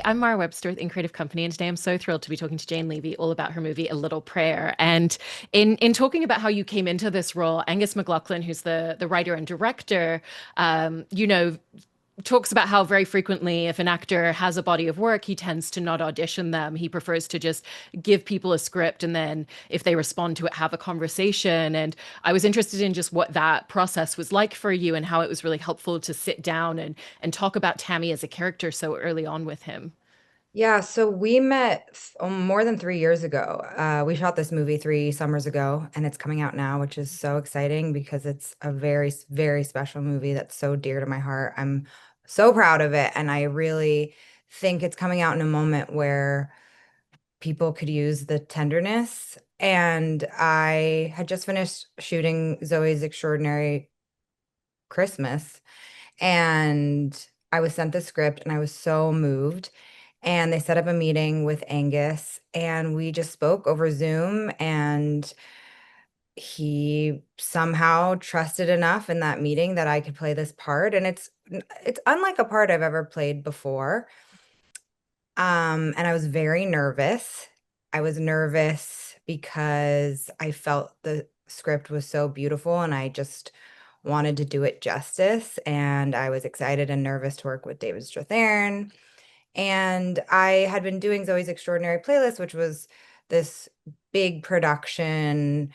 I'm Mara Webster with In Creative Company, and today I'm so thrilled to be talking to Jane Levy all about her movie A Little Prayer. And in talking about how you came into this role, Angus McLaughlin, who's the writer and director, talks about how very frequently, if an actor has a body of work, he tends to not audition them. He prefers to just give people a script and then, if they respond to it, have a conversation. And I was interested in just what that process was like for you and how it was really helpful to sit down and talk about Tammy as a character so early on with him. Yeah, so we met more than 3 years ago. We shot this movie 3 summers ago, and it's coming out now, which is so exciting because it's a very, very special movie that's so dear to my heart. I'm so proud of it, and I really think it's coming out in a moment where people could use the tenderness. And I had just finished shooting Zoe's Extraordinary Christmas, and I was sent the script, and I was so moved. And they set up a meeting with Angus, and we just spoke over Zoom. And he somehow trusted enough in that meeting that I could play this part. And it's unlike a part I've ever played before. And I was very nervous. I was nervous because I felt the script was so beautiful, and I just wanted to do it justice. And I was excited and nervous to work with David Strathairn. And I had been doing Zoe's Extraordinary Playlist, which was this big production,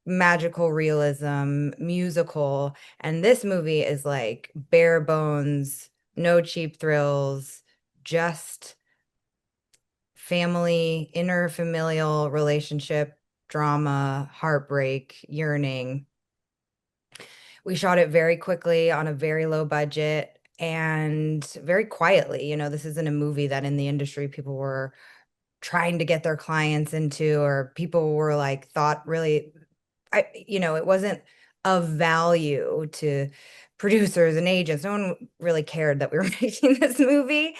magical realism musical. And this movie is like bare bones, no cheap thrills, just family, interfamilial relationship, drama, heartbreak, yearning. We shot it very quickly on a very low budget and very quietly. This isn't a movie that in the industry people were trying to get their clients into, or people were like, thought really, it wasn't of value to producers and agents. No one really cared that we were making this movie.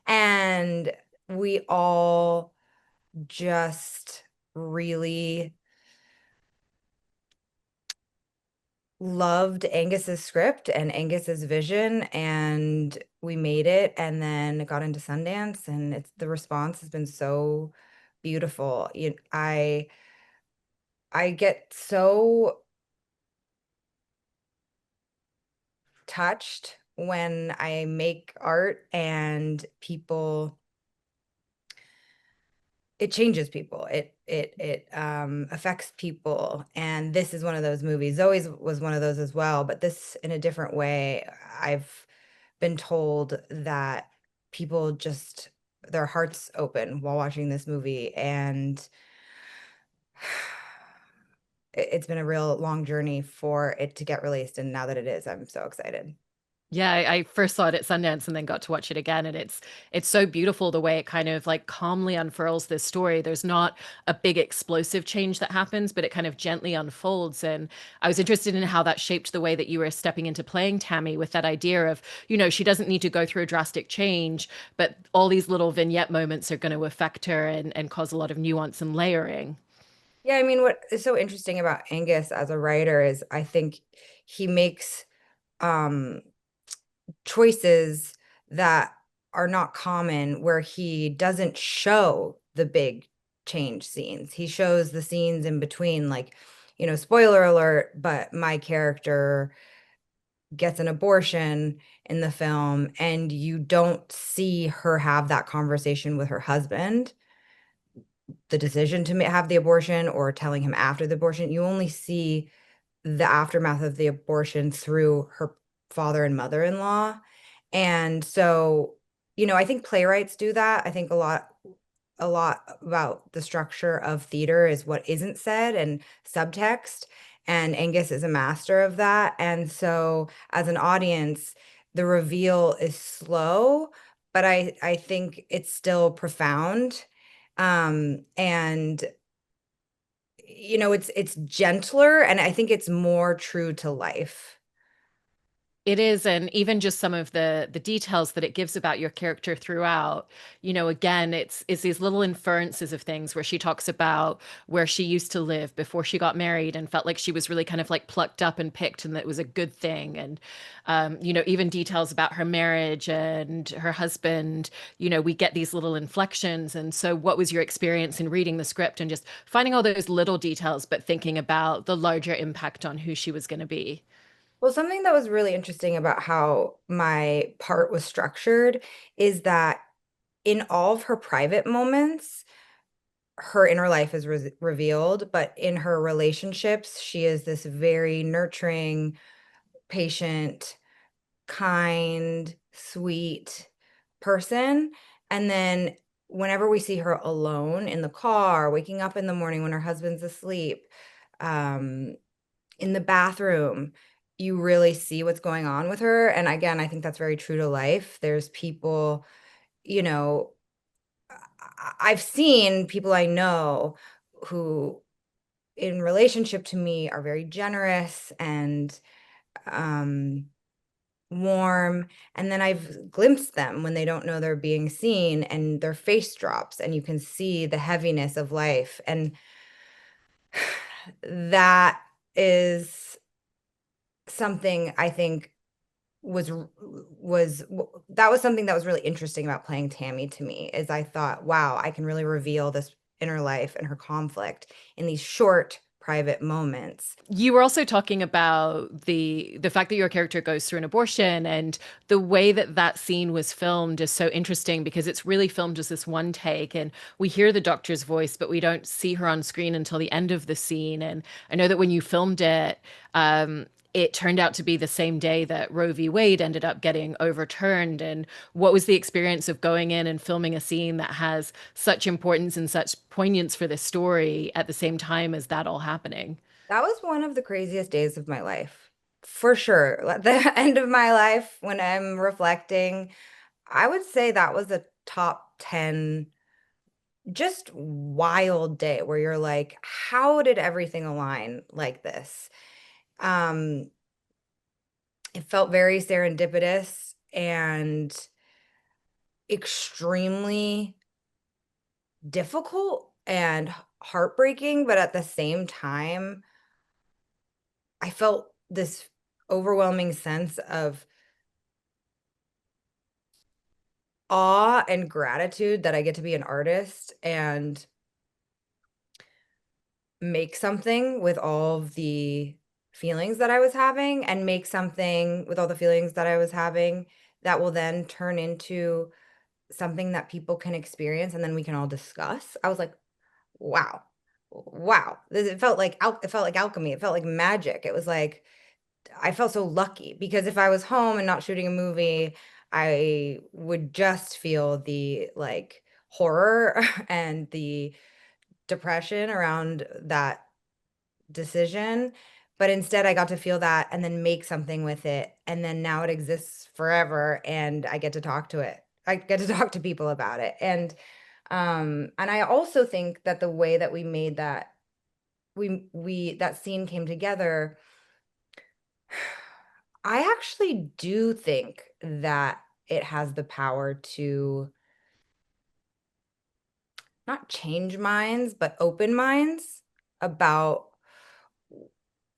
And we all just really loved Angus's script and Angus's vision, and we made it, and then it got into Sundance, and the response has been so beautiful. I get so touched when I make art and people it changes people. It affects people. And this is one of those movies. Zoe's was one of those as well, but this in a different way. I've been told that people just their hearts open while watching this movie. And it's been a real long journey for it to get released. And now that it is, I'm so excited. Yeah, I first saw it at Sundance and then got to watch it again, and it's so beautiful the way it kind of like calmly unfurls this story. There's not a big explosive change that happens, but it kind of gently unfolds. And I was interested in how that shaped the way that you were stepping into playing Tammy with that idea of, she doesn't need to go through a drastic change, but all these little vignette moments are going to affect her and cause a lot of nuance and layering. Yeah, I mean, what is so interesting about Angus as a writer is I think he makes um choices that are not common, where he doesn't show the big change scenes. He shows the scenes in between, like, spoiler alert, but my character gets an abortion in the film, and you don't see her have that conversation with her husband, the decision to have the abortion, or telling him after the abortion. You only see the aftermath of the abortion through her father and mother-in-law. And so, I think playwrights do that. I think a lot about the structure of theater is what isn't said and subtext. And Angus is a master of that. And so as an audience, the reveal is slow, but I think it's still profound. And it's gentler, and I think it's more true to life. It is, and even just some of the details that it gives about your character throughout, again, it's these little inferences of things where she talks about where she used to live before she got married and felt like she was really kind of like plucked up and picked and that was a good thing. And even details about her marriage and her husband, we get these little inflections. And so what was your experience in reading the script and just finding all those little details, but thinking about the larger impact on who she was going to be? Well, something that was really interesting about how my part was structured is that in all of her private moments, her inner life is revealed, but in her relationships, she is this very nurturing, patient, kind, sweet person. And then whenever we see her alone in the car, waking up in the morning when her husband's asleep, um, in the bathroom, you really see what's going on with her. And again, I think that's very true to life. There's people, you know, I've seen people I know who in relationship to me are very generous and um warm, and then I've glimpsed them when they don't know they're being seen and their face drops and you can see the heaviness of life, and that is something I think was that was something that was really interesting about playing Tammy to me is I thought, wow, I can really reveal this inner life and her conflict in these short private moments. You were also talking about the fact that your character goes through an abortion, and the way that that scene was filmed is so interesting because it's really filmed as this one take, and we hear the doctor's voice but we don't see her on screen until the end of the scene. And I know that when you filmed it, it turned out to be the same day that Roe v. Wade ended up getting overturned. And what was the experience of going in and filming a scene that has such importance and such poignance for this story at the same time as that all happening? That was one of the craziest days of my life, for sure. At the end of my life, when I'm reflecting, I would say that was a top 10 just wild day where you're like, how did everything align like this? Um, it felt very serendipitous and extremely difficult and heartbreaking, but at the same time, I felt this overwhelming sense of awe and gratitude that I get to be an artist and make something with all of the feelings that I was having, and make something with all the feelings that I was having that will then turn into something that people can experience and then we can all discuss. I was like, wow. Wow. It felt like it felt like alchemy. It felt like magic. It was like I felt so lucky because if I was home and not shooting a movie, I would just feel the like horror and the depression around that decision. But instead, I got to feel that and then make something with it. And then now it exists forever and I get to talk to it. I get to talk to people about it. And I also think that the way that we made that we that scene came together, I actually do think that it has the power to not change minds, but open minds about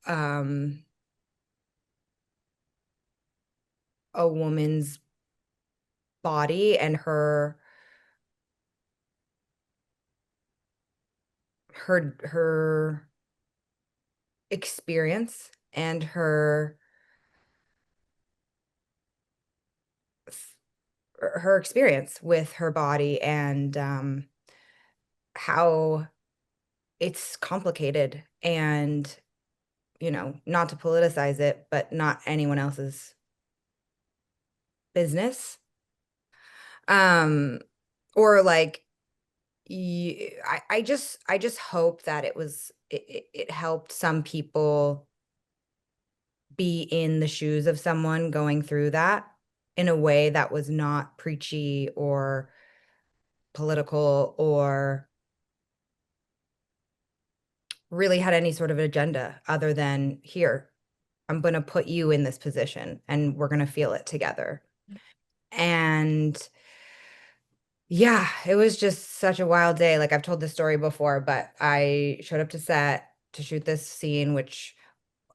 um, a woman's body and her experience and her experience with her body and how it's complicated and not to politicize it, but not anyone else's business. Um, or like I just hope that it helped some people be in the shoes of someone going through that in a way that was not preachy or political or really had any sort of agenda other than here. I'm going to put you in this position and we're going to feel it together. And yeah, it was just such a wild day. Like I've told this story before, but I showed up to set to shoot this scene, which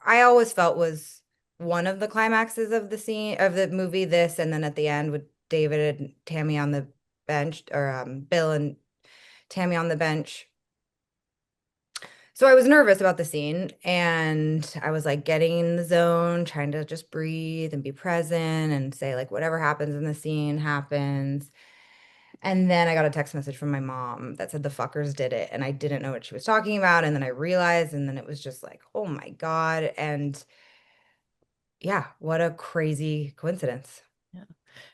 I always felt was one of the climaxes of the scene of the movie, this, and then at the end with David and Tammy on the bench, or Bill and Tammy on the bench. So I was nervous about the scene and I was like getting in the zone, trying to just breathe and be present and say like whatever happens in the scene happens. And then I got a text message from my mom that said the fuckers did it. And I didn't know what she was talking about. And then I realized, and then it was just like, oh my God. And yeah, what a crazy coincidence. Yeah.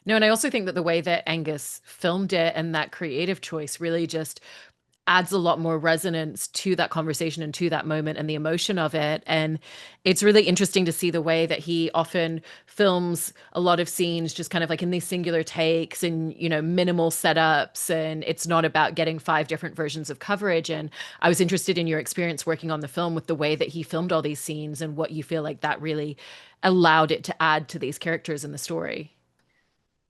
No, and I also think that the way that Angus filmed it and that creative choice really just adds a lot more resonance to that conversation and to that moment and the emotion of it. And it's really interesting to see the way that he often films a lot of scenes just kind of like in these singular takes and, minimal setups. And it's not about getting five different versions of coverage. And I was interested in your experience working on the film with the way that he filmed all these scenes and what you feel like that really allowed it to add to these characters in the story.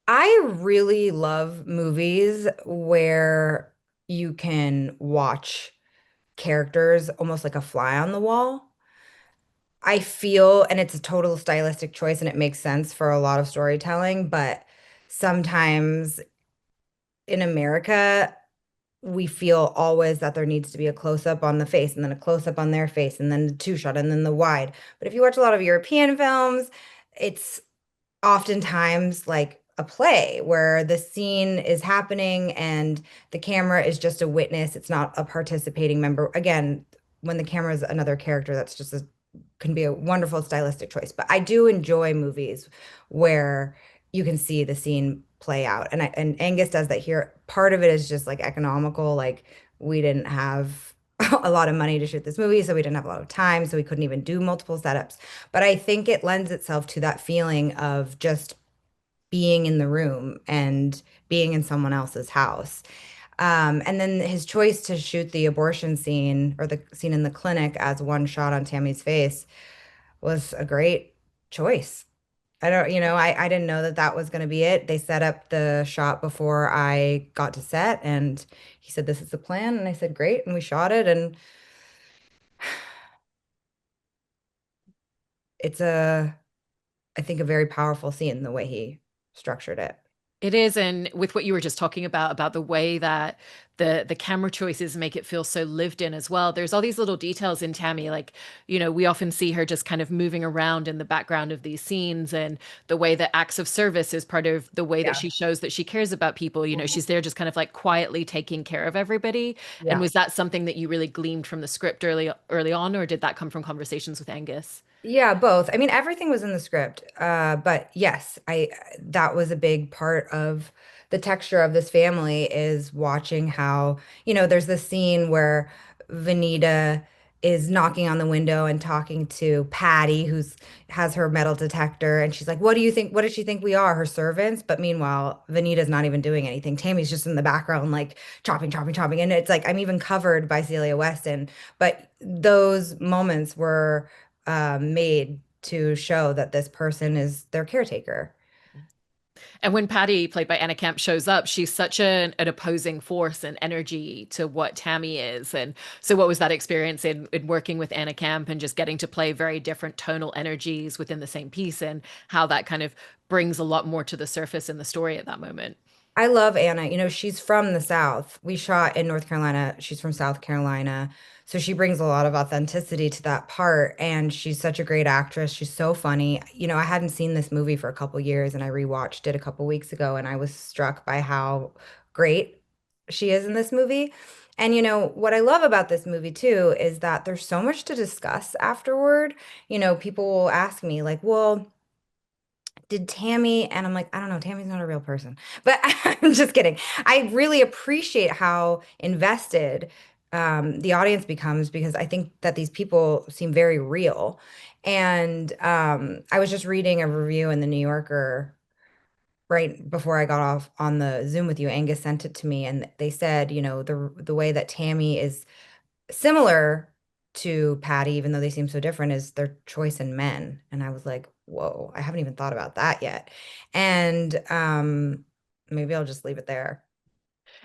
I really love movies where you can watch characters almost like a fly on the wall. I feel, and it's a total stylistic choice and it makes sense for a lot of storytelling, but sometimes in America, we feel always that there needs to be a close up on the face and then a close up on their face and then the two shot and then the wide. But if you watch a lot of European films, it's oftentimes like a play where the scene is happening and the camera is just a witness. It's not a participating member. Again, when the camera is another character, that's just a can be a wonderful stylistic choice. But I do enjoy movies where you can see the scene play out. And Angus does that here. Part of it is just like economical, like we didn't have a lot of money to shoot this movie, so we didn't have a lot of time, so we couldn't even do multiple setups. But I think it lends itself to that feeling of just being in the room and being in someone else's house. And then his choice to shoot the abortion scene or the scene in the clinic as one shot on Tammy's face was a great choice. I don't, I didn't know that that was going to be it. They set up the shot before I got to set, and he said, "This is the plan." And I said, "Great." And we shot it. And it's I think, a very powerful scene, the way he structured it. It is, and with what you were just talking about the way that the camera choices make it feel so lived in as well. There's all these little details in Tammy, like, we often see her just kind of moving around in the background of these scenes, and the way that acts of service is part of the way that Yeah. she shows that she cares about people. She's there just kind of like quietly taking care of everybody. And Yeah. was that something that you really gleaned from the script early on, or did that come from conversations with Angus? Yeah, both. I mean, everything was in the script. But yes, I that was a big part of the texture of this family is watching how, there's this scene where Vanita is knocking on the window and talking to Patty, who's has her metal detector, and she's like, "What do you think? What does she think we are, her servants?" But meanwhile, Vanita's not even doing anything. Tammy's just in the background, like chopping, chopping, chopping. And it's like I'm even covered by Celia Weston. But those moments were made to show that this person is their caretaker. And when Patty, played by Anna Camp, shows up, she's such an opposing force and energy to what Tammy is. And so, what was that experience in working with Anna Camp and just getting to play very different tonal energies within the same piece, and how that kind of brings a lot more to the surface in the story at that moment? I love Anna. She's from the South. We shot in North Carolina. She's from South Carolina. So she brings a lot of authenticity to that part. And she's such a great actress. She's so funny. I hadn't seen this movie for a couple years and I rewatched it a couple weeks ago and I was struck by how great she is in this movie. And what I love about this movie too is that there's so much to discuss afterward. People will ask me, like, well, did Tammy, and I'm like, I don't know, Tammy's not a real person. But I'm just kidding. I really appreciate how invested the audience becomes because I think that these people seem very real. And I was just reading a review in the New Yorker right before I got off on the Zoom with you. Angus sent it to me, and they said, the way that Tammy is similar to Patty, even though they seem so different, is their choice in men. And I was like, whoa, I haven't even thought about that yet. And maybe I'll just leave it there.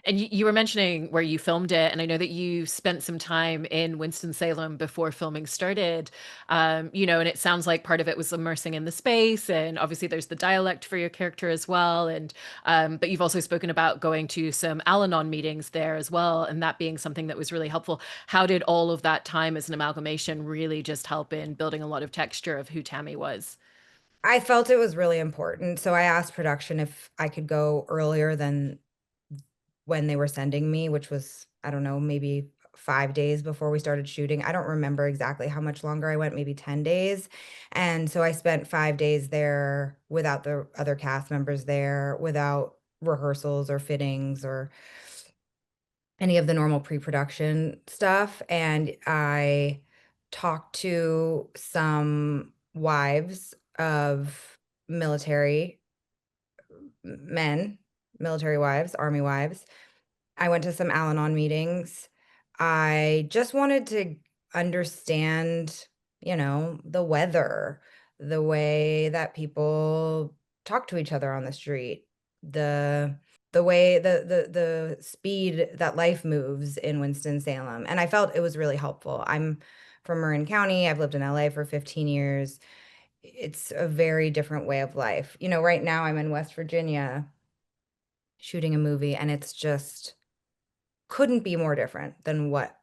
And you were mentioning where you filmed it, and I know that you spent some time in Winston-Salem before filming started. And it sounds like part of it was immersing in the space, and obviously there's the dialect for your character as well. And but you've also spoken about going to some Al-Anon meetings there as well, and that being something that was really helpful. How did all of that time as an amalgamation really just help in building a lot of texture of who Tammy was? I felt it was really important. So I asked production if I could go earlier than when they were sending me, which was, I don't know, maybe 5 days before we started shooting. I don't remember exactly how much longer I went, maybe 10 days. And so I spent 5 days there without the other cast members there, without rehearsals or fittings or any of the normal pre-production stuff. And I talked to some wives of military men, military wives, army wives. I went to some Al-Anon meetings. I just wanted to understand, the weather, the way that people talk to each other on the street, the the way the speed that life moves in Winston-Salem. And I felt it was really helpful. I'm from Marin County. I've lived in LA for 15 years. It's a very different way of life. Right now I'm in West Virginia shooting a movie, and it's just couldn't be more different than what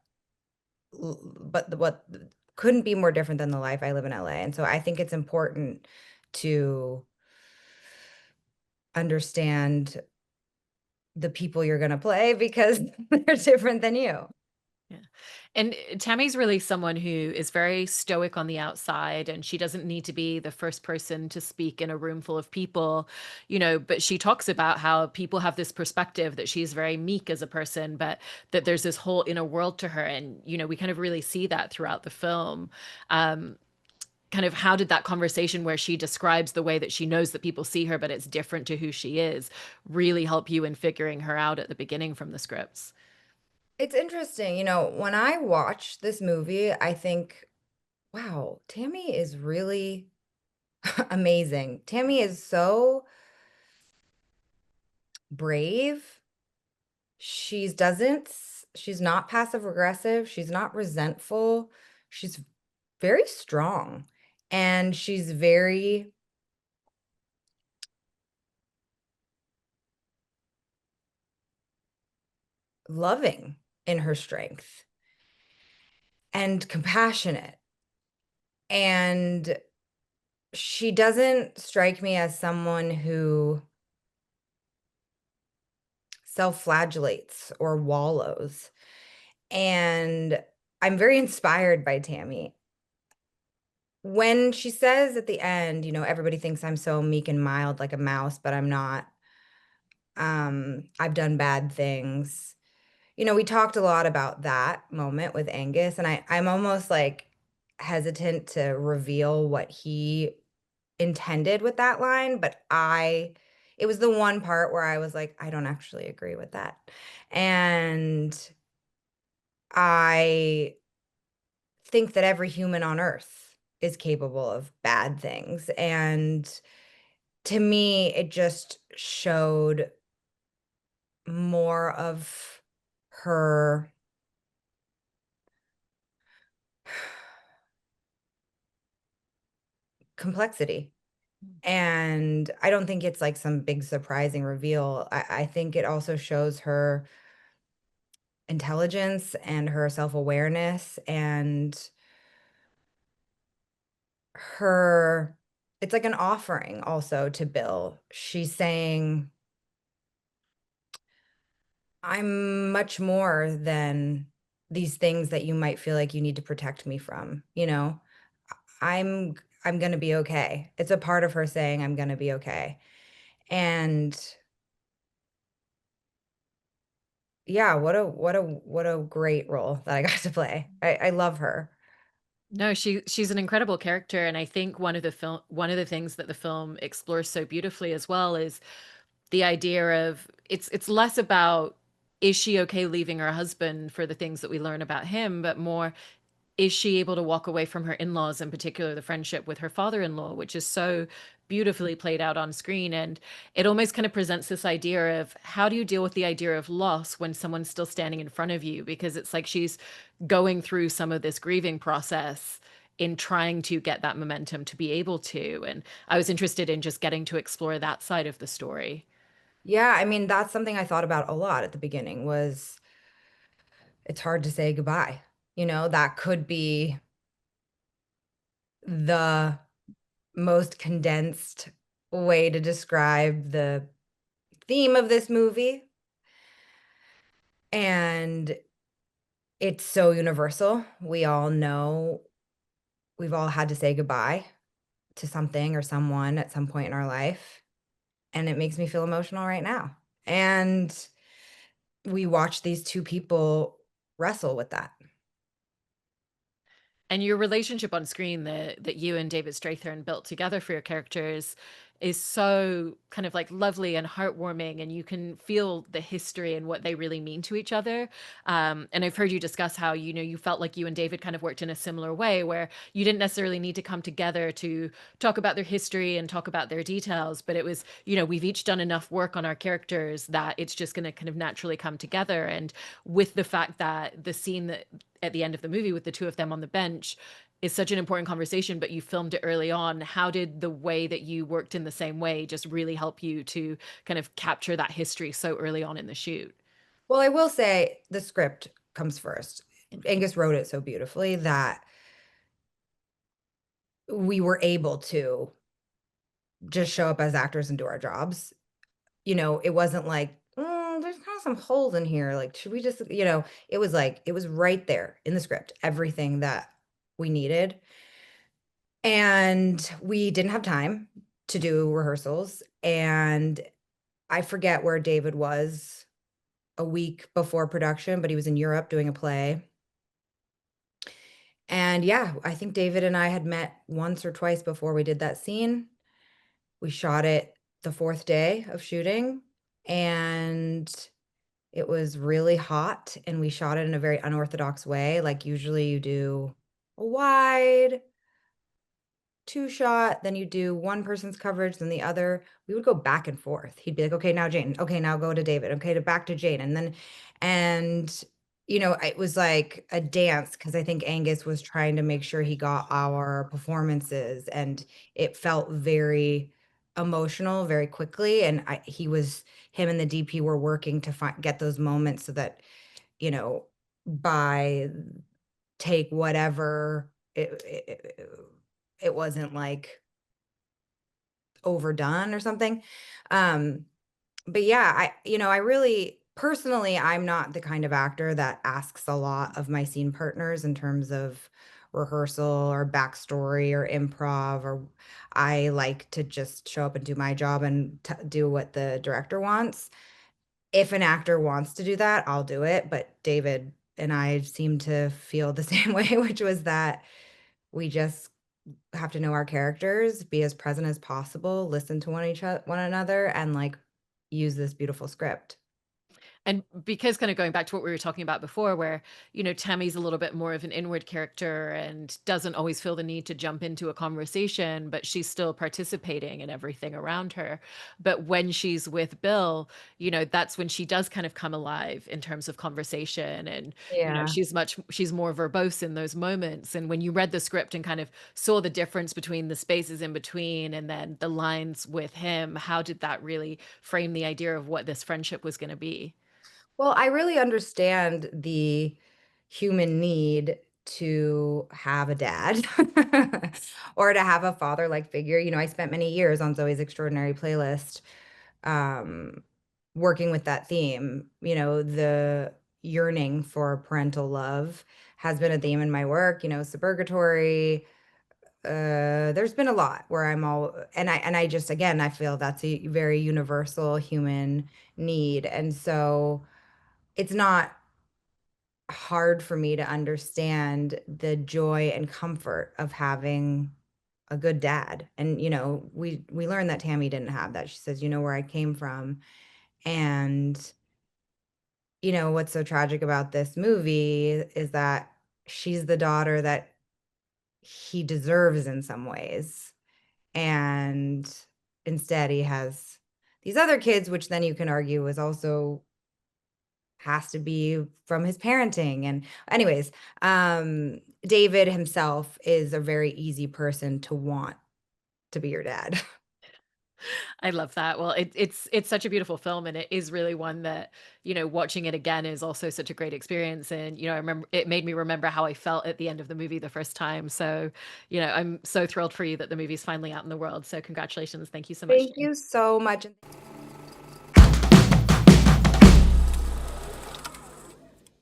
couldn't be more different than the life I live in LA. And so I think it's important to understand the people you're going to play because they're different than you. Yeah. And Tammy's really someone who is very stoic on the outside, and she doesn't need to be the first person to speak in a room full of people, but she talks about how people have this perspective that she's very meek as a person, but that there's this whole inner world to her. And, we kind of really see that throughout the film. Um, Kind of how did that conversation where she describes the way that she knows that people see her, but it's different to who she is, really help you in figuring her out at the beginning from the scripts? It's interesting. When I watch this movie, I think, wow, Tammy is really amazing. Tammy is so brave. She's not passive aggressive. She's not resentful. She's very strong, and she's very loving in her strength and compassionate. And she doesn't strike me as someone who self-flagellates or wallows. And I'm very inspired by Tammy. When she says at the end, everybody thinks I'm so meek and mild like a mouse, but I'm not. I've done bad things. We talked a lot about that moment with Angus, and I'm almost like hesitant to reveal what he intended with that line, but it was the one part where I was like, I don't actually agree with that. And I think that every human on earth is capable of bad things. And to me, it just showed more of her complexity. And I don't think it's like some big surprising reveal. I think it also shows her intelligence and her self-awareness and her it's like an offering also to Bill. She's saying, I'm much more than these things that you might feel like you need to protect me from, I'm I'm gonna be okay. It's a part of her saying I'm gonna be okay. And yeah, what a great role that I got to play. I love her. No, she's an incredible character, and I think one of the things that the film explores so beautifully as well is the idea of it's less about is she okay leaving her husband for the things that we learn about him, but more is she able to walk away from her in-laws, in particular the friendship with her father-in-law, which is so beautifully played out on screen. And it almost kind of presents this idea of how do you deal with the idea of loss when someone's still standing in front of you, because it's like she's going through some of this grieving process in trying to get that momentum to be able to. And I was interested in just getting to explore that side of the story. Yeah, I mean, that's something I thought about a lot at the beginning was it's hard to say goodbye. That could be the most condensed way to describe the theme of this movie. And it's so universal. We all know we've all had to say goodbye to something or someone at some point in our life. And it makes me feel emotional right now. And we watch these two people wrestle with that. And your relationship on screen that you and David Strathairn built together for your characters is so kind of like lovely and heartwarming, and you can feel the history and what they really mean to each other. And I've heard you discuss how, you felt like you and David kind of worked in a similar way, where you didn't necessarily need to come together to talk about their history and talk about their details, but it was, we've each done enough work on our characters that it's just going to kind of naturally come together. And with the fact that the scene that at the end of the movie with the two of them on the bench is such an important conversation, but you filmed it early on. How did the way that you worked in the same way just really help you to kind of capture that history so early on in the shoot? Well, I will say the script comes first. Angus wrote it so beautifully that we were able to just show up as actors and do our jobs. It wasn't like, there's kind of some holes in here. Like, should we just, it was like, it was right there in the script, everything that we needed. And we didn't have time to do rehearsals. And I forget where David was a week before production, but he was in Europe doing a play. And yeah, I think David and I had met once or twice before we did that scene. We shot it the fourth day of shooting, and it was really hot, and we shot it in a very unorthodox way. Like usually you do a wide, two shot, then you do one person's coverage, then the other. We would go back and forth. He'd be like, okay, now Jane. Okay, now go to David. Okay, to back to Jane. And it was like a dance because I think Angus was trying to make sure he got our performances, and it felt very emotional very quickly. And him and the DP were working to get those moments so that, by take whatever it wasn't like overdone or something. Um, but yeah, I really personally, I'm not the kind of actor that asks a lot of my scene partners in terms of rehearsal or backstory or improv, or I like to just show up and do my job and do what the director wants. If an actor wants to do that, I'll do it. But David and I seem to feel the same way, which was that we just have to know our characters, be as present as possible, listen to one another, and like use this beautiful script. And because kind of going back to what we were talking about before, where, Tammy's a little bit more of an inward character and doesn't always feel the need to jump into a conversation, but she's still participating in everything around her. But when she's with Bill, that's when she does kind of come alive in terms of conversation. And, Yeah. she's more verbose in those moments. And when you read the script and kind of saw the difference between the spaces in between and then the lines with him, how did that really frame the idea of what this friendship was going to be? Well, I really understand the human need to have a dad or to have a father-like figure. I spent many years on Zoe's Extraordinary Playlist, um, working with that theme. The yearning for parental love has been a theme in my work, suburgatory. There's been a lot where and I just, again, I feel that's a very universal human need. And so it's not hard for me to understand the joy and comfort of having a good dad. And we learned that Tammy didn't have that. She says, where I came from. And what's so tragic about this movie is that she's the daughter that he deserves in some ways. And instead, he has these other kids, which then you can argue is also has to be from his parenting. And anyways, David himself is a very easy person to want to be your dad. I love that. Well, it's such a beautiful film, and it is really one that, watching it again is also such a great experience. And, I remember it made me remember how I felt at the end of the movie the first time. So, I'm so thrilled for you that the movie's finally out in the world. So congratulations. Thank you so much, Thank Jane. you so much.